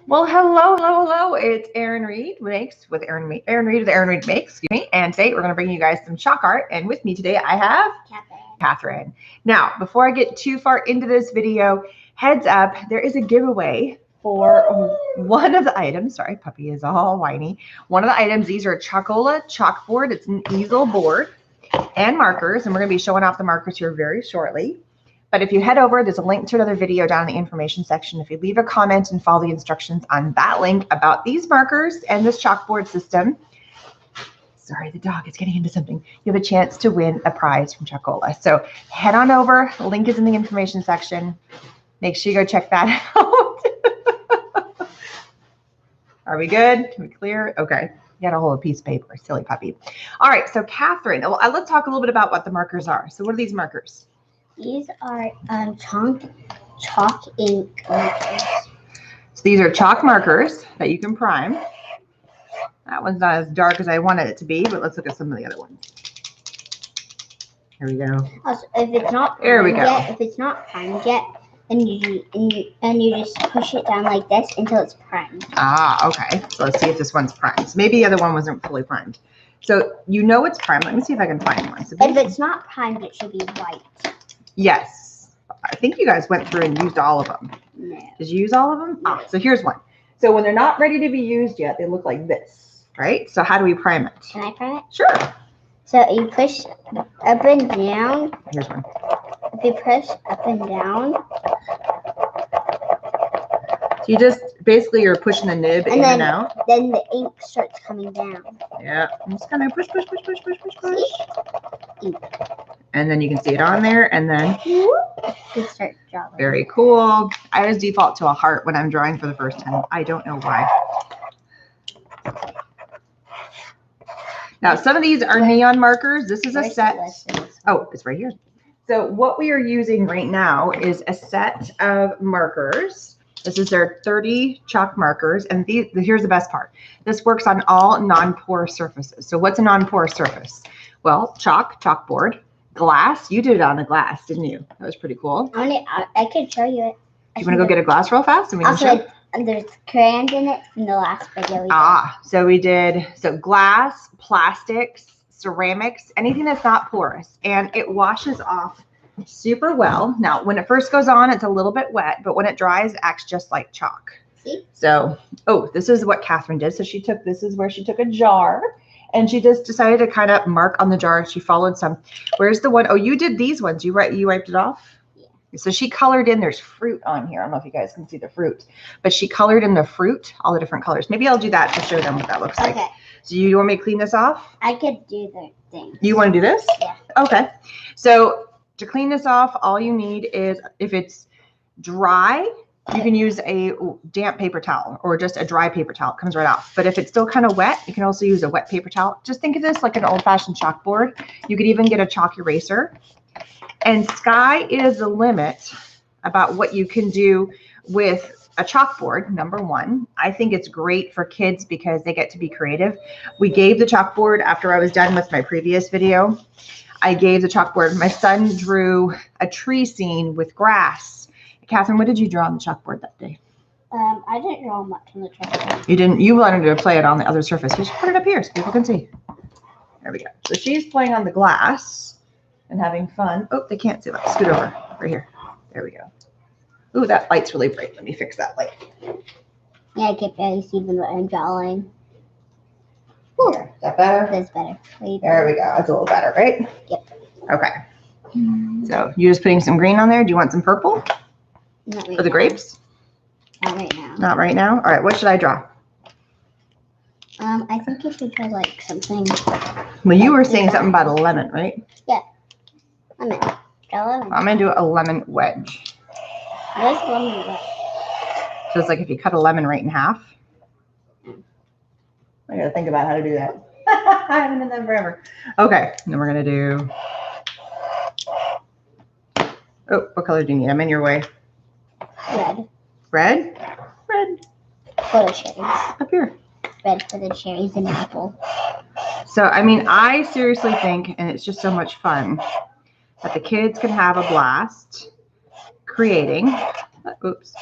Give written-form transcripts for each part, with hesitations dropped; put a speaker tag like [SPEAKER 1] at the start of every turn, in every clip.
[SPEAKER 1] Well, hello. It's Erin Reed Makes with Erin Reed with Erin Reed Makes, excuse me. And today we're going to bring you guys some chalk art. And with me today I have Catherine. Now, before I get too far into this video, heads up, there is a giveaway for one of the items. Sorry, puppy is all whiny. One of the items, these are Chalkola chalkboard. It's an easel board and markers. And we're going to be showing off the markers here very shortly. But if you head over, there's a link to another video down in the information section. If you leave a comment and follow the instructions on that link about these markers and this chalkboard system, sorry, the dog is getting into something, you have a chance to win a prize from Chalkola. So head on over. Link is in the information section. Make sure you go check that out. Are we good? Are we clear? Okay. You got a whole piece of paper, silly puppy. All right. So Catherine, well, let's talk a little bit about what the markers are. So what are these markers?
[SPEAKER 2] These are chalk ink markers.
[SPEAKER 1] So these are chalk markers that you can prime. That one's not as dark as I wanted it to be, but let's look at some of the other ones. Here we go.
[SPEAKER 2] Also, if it's not
[SPEAKER 1] there we go.
[SPEAKER 2] Yet, if it's not primed yet, then you just push it down like this until it's primed.
[SPEAKER 1] Ah, okay. So let's see if this one's primed. So maybe the other one wasn't fully primed. So you know it's primed. Let me see if I can find one. So
[SPEAKER 2] if it's not primed, it should be white.
[SPEAKER 1] Yes. I think you guys went through and used all of them.
[SPEAKER 2] No.
[SPEAKER 1] Did you use all of them?
[SPEAKER 2] No.
[SPEAKER 1] Ah, so here's one. So when they're not ready to be used yet, they look like this, right? So how do we prime it?
[SPEAKER 2] Can I prime it?
[SPEAKER 1] Sure.
[SPEAKER 2] So you push up and down.
[SPEAKER 1] Here's one.
[SPEAKER 2] If you push up and down.
[SPEAKER 1] So you just, basically you're pushing the nib in and out.
[SPEAKER 2] Then the ink starts coming down.
[SPEAKER 1] Yeah. I'm just kind of push. And then you can see it on there, and then
[SPEAKER 2] you start drawing.
[SPEAKER 1] Very cool. I always default to a heart when I'm drawing for the first time. I don't know why. Now, some of these are neon markers. This is a set. Oh, it's right here. So what we are using right now is a set of markers. This is their 30 chalk markers. And here's the best part. This works on all non-porous surfaces. So what's a non-porous surface? Well, chalkboard, glass. You did it on the glass, didn't you? That was pretty cool.
[SPEAKER 2] I could show you it.
[SPEAKER 1] You want to go get a glass real fast? And we can show?
[SPEAKER 2] There's crayons in it from the last video we did.
[SPEAKER 1] So we did glass, plastics, ceramics, anything that's not porous. And it washes off super well. Now, when it first goes on, it's a little bit wet, but when it dries, it acts just like chalk.
[SPEAKER 2] See?
[SPEAKER 1] So, this is what Catherine did. So this is where she took a jar and she just decided to kind of mark on the jar. She followed some. Where's the one? Oh, you did these ones. You wiped it off? Yeah. So she colored in, there's fruit on here. I don't know if you guys can see the fruit, but she colored in the fruit, all the different colors. Maybe I'll do that to show them what that looks like. Okay. So you want me to clean this off?
[SPEAKER 2] I could do the thing.
[SPEAKER 1] You want to do this?
[SPEAKER 2] Yeah.
[SPEAKER 1] Okay. So to clean this off, all you need is, if it's dry, you can use a damp paper towel or just a dry paper towel. It comes right off. But if it's still kind of wet, you can also use a wet paper towel. Just think of this like an old-fashioned chalkboard. You could even get a chalk eraser. And sky is the limit about what you can do with a chalkboard, number one. I think it's great for kids because they get to be creative. We gave the chalkboard after I was done with my previous video. I gave the chalkboard. My son drew a tree scene with grass. Catherine, what did you draw on the chalkboard that day?
[SPEAKER 2] I didn't draw much on the chalkboard.
[SPEAKER 1] You didn't? You wanted to play it on the other surface. You should put it up here so people can see. There we go. So she's playing on the glass and having fun. Oh, they can't see that. Scoot over. Right here. There we go. Ooh, that light's really bright. Let me fix that light.
[SPEAKER 2] Yeah, I can barely see what I'm drawing.
[SPEAKER 1] Ooh, is that better?
[SPEAKER 2] That's better.
[SPEAKER 1] There we go. That's a little better, right?
[SPEAKER 2] Yep.
[SPEAKER 1] Okay. So you're just putting some green on there. Do you want some purple?
[SPEAKER 2] Not right
[SPEAKER 1] For the grapes?
[SPEAKER 2] Not right now.
[SPEAKER 1] Not right now? All right. What should I draw?
[SPEAKER 2] I think you should draw like something.
[SPEAKER 1] Well, you were saying something about a lemon, right?
[SPEAKER 2] Yeah. Lemon. Draw lemon.
[SPEAKER 1] I'm going to do a lemon wedge.
[SPEAKER 2] What is lemon wedge?
[SPEAKER 1] So it's like if you cut a lemon right in half. I got to think about how to do that. I haven't done that forever. Okay. And then we're going to do. Oh, what color do you need? I'm in your way.
[SPEAKER 2] Red.
[SPEAKER 1] Red? Red.
[SPEAKER 2] For the cherries.
[SPEAKER 1] Up here.
[SPEAKER 2] Red for the cherries and apple.
[SPEAKER 1] So, I mean, I seriously think, and it's just so much fun, that the kids can have a blast creating, oops,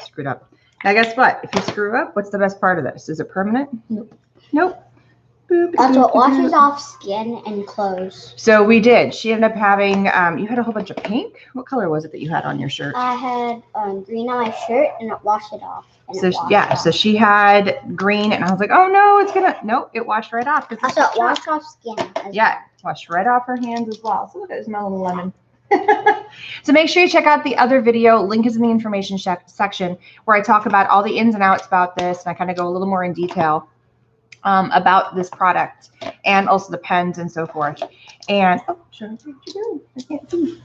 [SPEAKER 1] screwed up, Now, guess what? If you screw up, what's the best part of this? Is it permanent?
[SPEAKER 2] Nope.
[SPEAKER 1] Nope. Boop,
[SPEAKER 2] Also, it
[SPEAKER 1] boop,
[SPEAKER 2] washes
[SPEAKER 1] boop.
[SPEAKER 2] off skin and clothes.
[SPEAKER 1] So we did. She ended up having, you had a whole bunch of pink. What color was it that you had on your shirt?
[SPEAKER 2] I had green on my shirt, and it washed it off.
[SPEAKER 1] So yeah, so she had green, and I was like, oh no, it's gonna, nope, it washed right off.
[SPEAKER 2] Also, it washed off skin.
[SPEAKER 1] Yeah, washed right off her hands as well. So look at this, my little lemon. So make sure you check out the other video. Link is in the information section where I talk about all the ins and outs about this, and I kind of go a little more in detail about this product and also the pens and so forth. And oh, sure, what you doing? I can't see.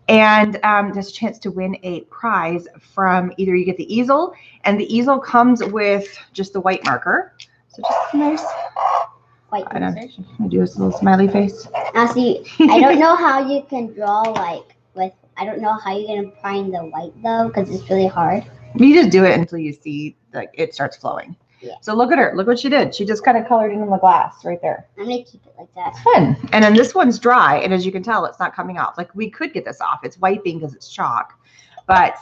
[SPEAKER 1] And there's a chance to win a prize from either you get the easel, and the easel comes with just the white marker. So just nice.
[SPEAKER 2] White
[SPEAKER 1] I don't know. Do this little smiley face.
[SPEAKER 2] Now see, I don't know how you can draw like with. I don't know how you're gonna prime the white though, because it's really hard.
[SPEAKER 1] You just do it until you see like it starts flowing.
[SPEAKER 2] Yeah.
[SPEAKER 1] So look at her. Look what she did. She just kind of colored in the glass right there.
[SPEAKER 2] I'm gonna keep it like that.
[SPEAKER 1] Fun. And then this one's dry, and as you can tell, it's not coming off. Like we could get this off. It's wiping because it's chalk. But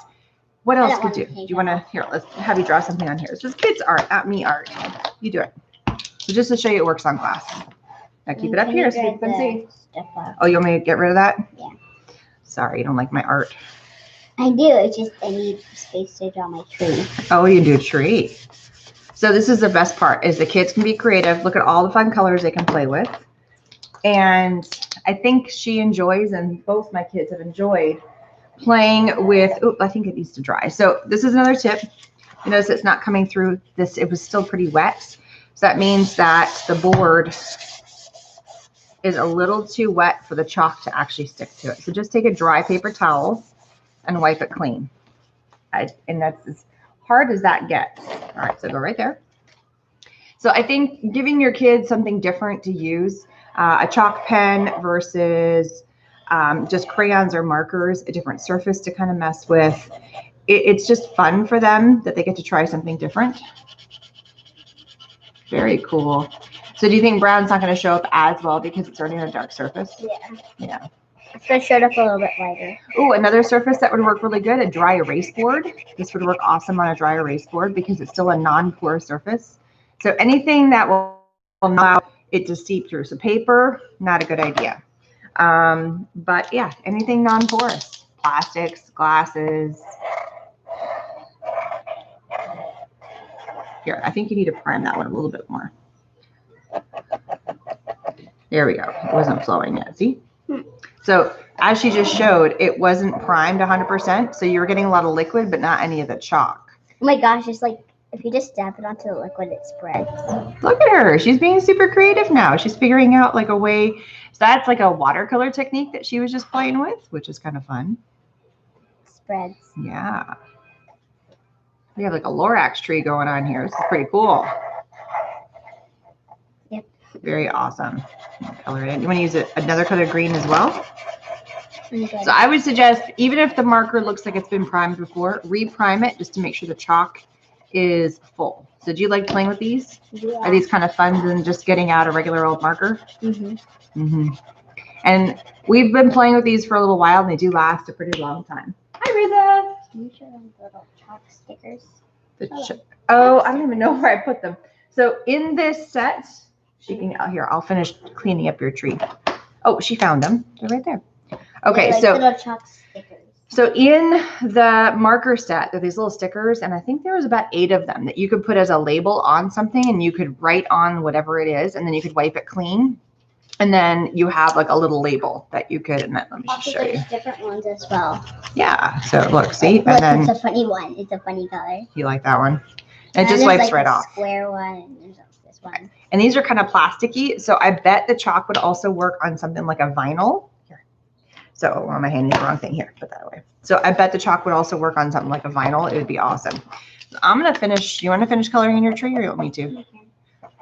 [SPEAKER 1] what else could you? Do you want to? Here, let's have you draw something on here. It's just kids art, not me art. You do it. So just to show you, it works on glass. Now keep it up here so you can see. Oh, you want me to get rid of that?
[SPEAKER 2] Yeah.
[SPEAKER 1] Sorry, you don't like my art.
[SPEAKER 2] I do. It's just I need space to draw my tree.
[SPEAKER 1] Oh, you can do a tree. So this is the best part, is the kids can be creative. Look at all the fun colors they can play with. And I think she enjoys, and both my kids have enjoyed playing with, oh, I think it needs to dry. So this is another tip. You notice it's not coming through this. It was still pretty wet. So that means that the board is a little too wet for the chalk to actually stick to it. So just take a dry paper towel and wipe it clean. And that's as hard as that gets. All right, so go right there. So I think giving your kids something different to use, a chalk pen versus just crayons or markers, a different surface to kind of mess with. It's just fun for them that they get to try something different. Very cool. So do you think brown's not going to show up as well because it's already on a dark surface?
[SPEAKER 2] Yeah.
[SPEAKER 1] Yeah.
[SPEAKER 2] It's going to show up a little bit lighter.
[SPEAKER 1] Oh, another surface that would work really good, a dry erase board. This would work awesome on a dry erase board because it's still a non-porous surface. So anything that will allow it to seep through. So paper, not a good idea. But yeah, anything non-porous, plastics, glasses. Here, I think you need to prime that one a little bit more. There we go. It wasn't flowing yet. See? So as she just showed, it wasn't primed 100%. So you were getting a lot of liquid, but not any of the chalk.
[SPEAKER 2] Oh my gosh, it's like if you just dab it onto the liquid, it spreads.
[SPEAKER 1] Look at her. She's being super creative now. She's figuring out like a way. So that's like a watercolor technique that she was just playing with, which is kind of fun.
[SPEAKER 2] Spreads.
[SPEAKER 1] Yeah. We have like a Lorax tree going on here. This is pretty cool.
[SPEAKER 2] Yep.
[SPEAKER 1] Very awesome. Color it in. You want to use another color green as well?
[SPEAKER 2] Okay.
[SPEAKER 1] So I would suggest, even if the marker looks like it's been primed before, re-prime it just to make sure the chalk is full. So do you like playing with these?
[SPEAKER 2] Yeah.
[SPEAKER 1] Are these kind of fun than just getting out a regular old marker?
[SPEAKER 2] Mm-hmm.
[SPEAKER 1] Mm-hmm. And we've been playing with these for a little while, and they do last a pretty long time. Hi, Riza.
[SPEAKER 2] Can you show them the little chalk stickers?
[SPEAKER 1] Oh, I don't even know where I put them. So in this set, she can, oh, here, I'll finish cleaning up your tree. Oh, she found them. They're right there. Okay,
[SPEAKER 2] like
[SPEAKER 1] so
[SPEAKER 2] little chalk stickers.
[SPEAKER 1] So in the marker set, there are these little stickers, and I think there was about 8 of them that you could put as a label on something, and you could write on whatever it is, and then you could wipe it clean. And then you have like a little label that you could, and then let me just show you.
[SPEAKER 2] There's different ones as well.
[SPEAKER 1] Yeah, so look, see?
[SPEAKER 2] Look,
[SPEAKER 1] And then
[SPEAKER 2] it's a funny one. It's a funny color.
[SPEAKER 1] you like that one? And it
[SPEAKER 2] And
[SPEAKER 1] just
[SPEAKER 2] there's
[SPEAKER 1] wipes
[SPEAKER 2] like
[SPEAKER 1] right
[SPEAKER 2] a
[SPEAKER 1] off.
[SPEAKER 2] Square one, and there's this one.
[SPEAKER 1] And these are kind of plasticky, so I bet the chalk would also work on something like a vinyl. Here. So on my hand, the wrong thing here, put that away. So I bet the chalk would also work on something like a vinyl. It would be awesome. So I'm gonna finish. You want to finish coloring in your tree, or you want me to?
[SPEAKER 2] Okay.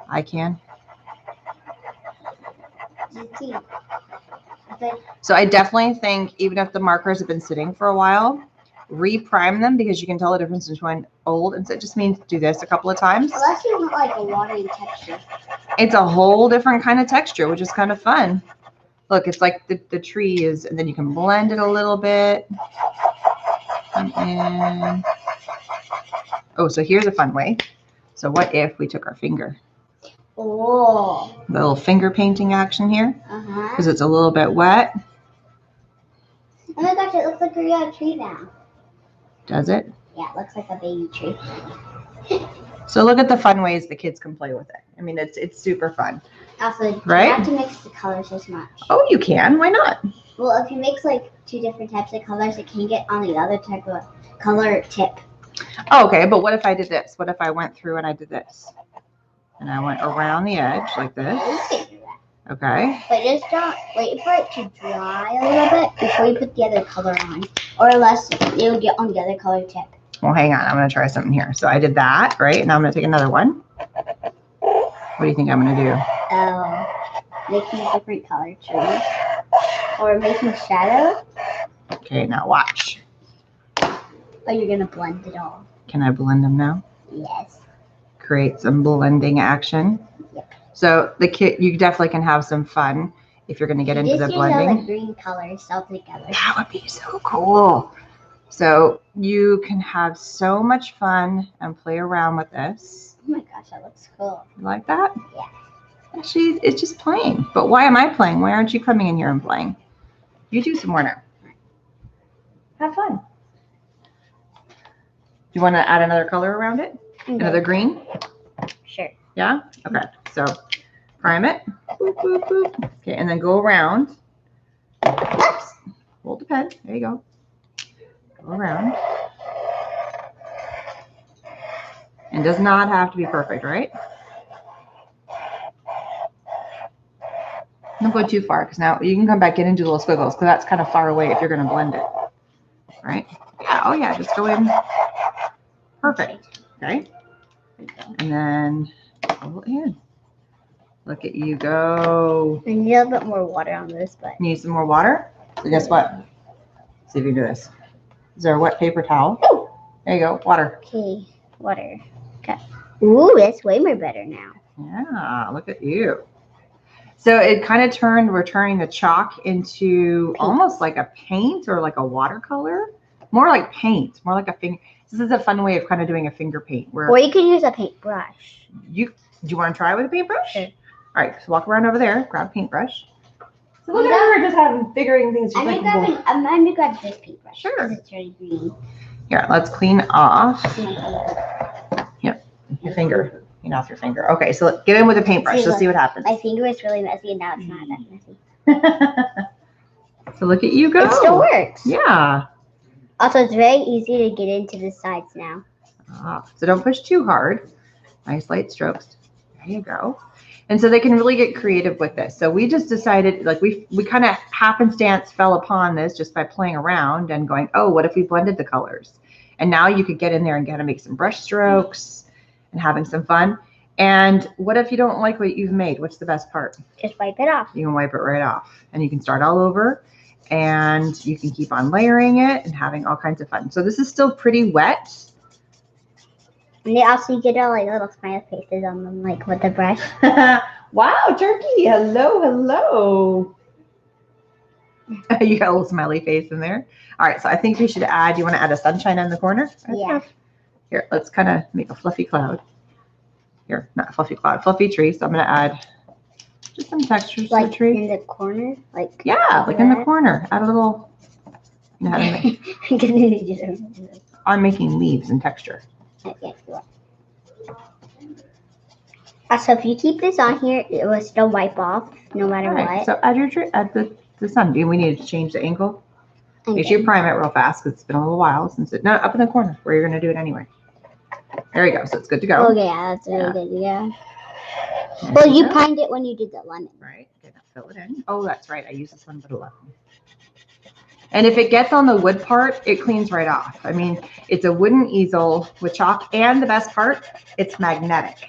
[SPEAKER 1] I can. So I definitely think even if the markers have been sitting for a while, re-prime them because you can tell the difference between old. And so it just means do this a couple of times.
[SPEAKER 2] Well, that's not like a watery texture.
[SPEAKER 1] It's a whole different kind of texture, which is kind of fun. Look, it's like the tree is, and then you can blend it a little bit. And Oh, so here's a fun way. So what if we took our finger?
[SPEAKER 2] Oh.
[SPEAKER 1] The little finger painting action here.
[SPEAKER 2] Uh-huh.
[SPEAKER 1] Because it's a little bit wet.
[SPEAKER 2] Oh my gosh, it looks like we got a tree now.
[SPEAKER 1] Does it?
[SPEAKER 2] Yeah, it looks like a baby tree.
[SPEAKER 1] So look at the fun ways the kids can play with it. I mean, it's super fun.
[SPEAKER 2] Also,
[SPEAKER 1] right?
[SPEAKER 2] you have to mix the colors as much.
[SPEAKER 1] Oh, you can. Why not?
[SPEAKER 2] Well, if you mix like 2 different types of colors, it can get on the other type of color tip.
[SPEAKER 1] Oh, okay, but what if I did this? What if I went through and I did this? And I went around the edge like this.
[SPEAKER 2] You can do that.
[SPEAKER 1] Okay.
[SPEAKER 2] But just don't wait for it to dry a little bit before you put the other color on. Or else it'll get on the other color tip.
[SPEAKER 1] Well, hang on. I'm going to try something here. So I did that, right? Now I'm going to take another one. What do you think I'm going to do?
[SPEAKER 2] Oh, making a different color tree. Or making shadow.
[SPEAKER 1] Okay, now watch.
[SPEAKER 2] Or you're going to blend it all.
[SPEAKER 1] Can I blend them now?
[SPEAKER 2] Yes.
[SPEAKER 1] Create some blending action.
[SPEAKER 2] Yep.
[SPEAKER 1] So the kit, you definitely can have some fun if you're going to get into the blending.
[SPEAKER 2] Just use all the green colors all together.
[SPEAKER 1] That would be so cool. So you can have so much fun and play around with this.
[SPEAKER 2] Oh my gosh, that looks cool.
[SPEAKER 1] You like that?
[SPEAKER 2] Yeah.
[SPEAKER 1] Actually, it's just playing. But why am I playing? Why aren't you coming in here and playing? You do some more now. Have fun. You want to add another color around it?
[SPEAKER 2] Okay.
[SPEAKER 1] Another green?
[SPEAKER 2] Sure.
[SPEAKER 1] Yeah? Okay. So prime it. Boop, boop, boop. Okay, and then go around.
[SPEAKER 2] Oops.
[SPEAKER 1] Hold the pen. There you go. Go around. And does not have to be perfect, right? Don't go too far, because now you can come back in and do little squiggles, because that's kind of far away if you're going to blend it. Right? Yeah. Oh, yeah. Just go in. Perfect. Okay. And then pull it in. Look at you go.
[SPEAKER 2] I need a little bit more water on this, but.
[SPEAKER 1] Need some more water? So guess what? See if you can do this. Is there a wet paper towel?
[SPEAKER 2] Oh.
[SPEAKER 1] There you go. Water.
[SPEAKER 2] Okay. Water. Okay. Ooh, that's way more better now.
[SPEAKER 1] Yeah. Look at you. So it kind of we're turning the chalk into almost like a paint or like a watercolor. More like paint. More like a finger. This is a fun way of kind of doing a finger paint.
[SPEAKER 2] Or you can use a paintbrush.
[SPEAKER 1] Do you want to try with a paintbrush?
[SPEAKER 2] Sure.
[SPEAKER 1] All right, so walk around over there, grab a paintbrush. So look at her just having figuring things.
[SPEAKER 2] I'm gonna grab this paintbrush.
[SPEAKER 1] Sure.
[SPEAKER 2] Because it's really green.
[SPEAKER 1] Here, let's clean off.
[SPEAKER 2] My finger.
[SPEAKER 1] Yep, your finger. Clean off your finger. Okay, so get in with a paintbrush. Let's see what happens.
[SPEAKER 2] My finger is really messy, and now it's not that messy.
[SPEAKER 1] So look at you go.
[SPEAKER 2] It still works.
[SPEAKER 1] Yeah.
[SPEAKER 2] Also, it's very easy to get into the sides now.
[SPEAKER 1] So don't push too hard. Nice light strokes. There you go. And so they can really get creative with this. So we just decided, like we kind of happenstance fell upon this just by playing around and going, oh, what if we blended the colors? And now you could get in there and kind of make some brush strokes and having some fun. And what if you don't like what you've made? What's the best part?
[SPEAKER 2] Just wipe it off.
[SPEAKER 1] You can wipe it right off. And you can start all over. And you can keep on layering it and having all kinds of fun. So this is still pretty wet.
[SPEAKER 2] And they also get all like little smiley faces on them, like with the brush.
[SPEAKER 1] Wow, Turkey. Hello, hello. You got a little smiley face in there. All right, so I think we should add, you want to add a sunshine in the corner?
[SPEAKER 2] Yeah.
[SPEAKER 1] Here, let's kind of make a fluffy cloud. Here, not a fluffy cloud, fluffy tree. So I'm going to add just some textures to the tree.
[SPEAKER 2] In the corner? Like
[SPEAKER 1] yeah, like in the corner. Add a little, you know how to make. I'm making leaves and texture.
[SPEAKER 2] So if you keep this on here, it will still wipe off no matter what.
[SPEAKER 1] So add your tree, add the sun. Do we need to change the angle? Make sure you prime it real fast because it's been a little while since it. No, up in the corner where you're going to do it anyway. There you go. So it's good to go.
[SPEAKER 2] Oh yeah, that's really good. Yeah. Well, you primed it when you did the lemon.
[SPEAKER 1] Right. Okay, now fill it in. Oh, that's right. I use this one for the lemon. And if it gets on the wood part, it cleans right off. I mean, it's a wooden easel with chalk, and the best part, it's magnetic.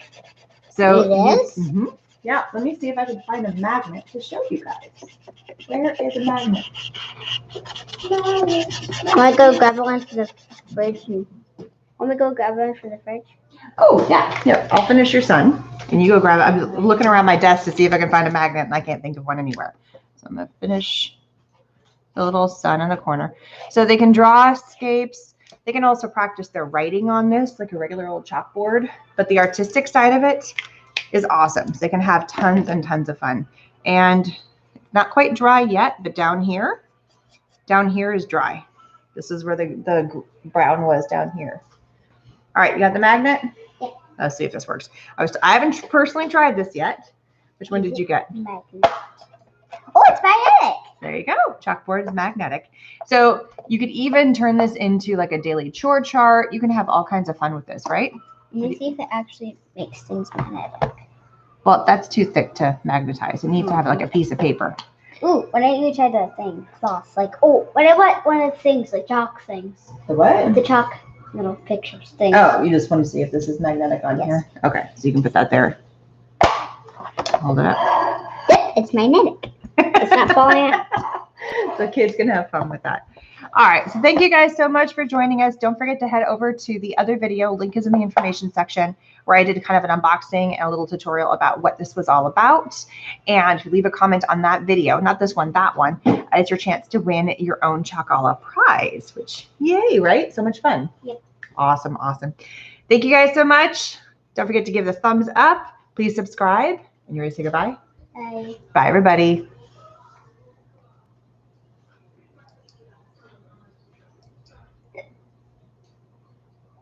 [SPEAKER 1] So
[SPEAKER 2] it is?
[SPEAKER 1] Yeah, let me see if I can find a magnet to show you guys. Where is a magnet?
[SPEAKER 2] I'm gonna go grab one for the fridge. I'm gonna go grab one for the fridge.
[SPEAKER 1] Oh, yeah. Yeah, I'll finish your sun. And you go grab it. I'm looking around my desk to see if I can find a magnet, and I can't think of one anywhere. So I'm going to finish the little sun in the corner. So they can draw escapes. They can also practice their writing on this like a regular old chalkboard, but the artistic side of it is awesome. So they can have tons and tons of fun. And not quite dry yet, but down here is dry. This is where the brown was down here. All right, you got the magnet?
[SPEAKER 2] Yeah.
[SPEAKER 1] Let's see if this works. I haven't personally tried this yet. Which one did you get?
[SPEAKER 2] Magnet. Oh, it's magnetic.
[SPEAKER 1] There you go. Chalkboard is magnetic. So you could even turn this into like a daily chore chart. You can have all kinds of fun with this, right?
[SPEAKER 2] Let me see if it actually makes things magnetic.
[SPEAKER 1] Well, that's too thick to magnetize. You need to have like a piece of paper.
[SPEAKER 2] Ooh, why don't you try the thing? Floss. Like, oh, what I want one of the things, like chalk things.
[SPEAKER 1] The what?
[SPEAKER 2] The chalk little pictures things.
[SPEAKER 1] Oh, you just want to see if this is magnetic on here? Okay, so you can put that there. Hold it up.
[SPEAKER 2] Yep, it's magnetic. It's not falling out.
[SPEAKER 1] So kids can have fun with that. All right, so thank you guys so much for joining us. Don't forget to head over to the other video. Link is in the information section where I did kind of an unboxing and a little tutorial about what this was all about. And if you leave a comment on that video, not this one, that one, it's your chance to win your own Chalkola prize, which, yay, right? So much fun.
[SPEAKER 2] Yep.
[SPEAKER 1] Awesome, awesome. Thank you guys so much. Don't forget to give the thumbs up. Please subscribe. And you ready to say goodbye?
[SPEAKER 2] Bye.
[SPEAKER 1] Bye, everybody.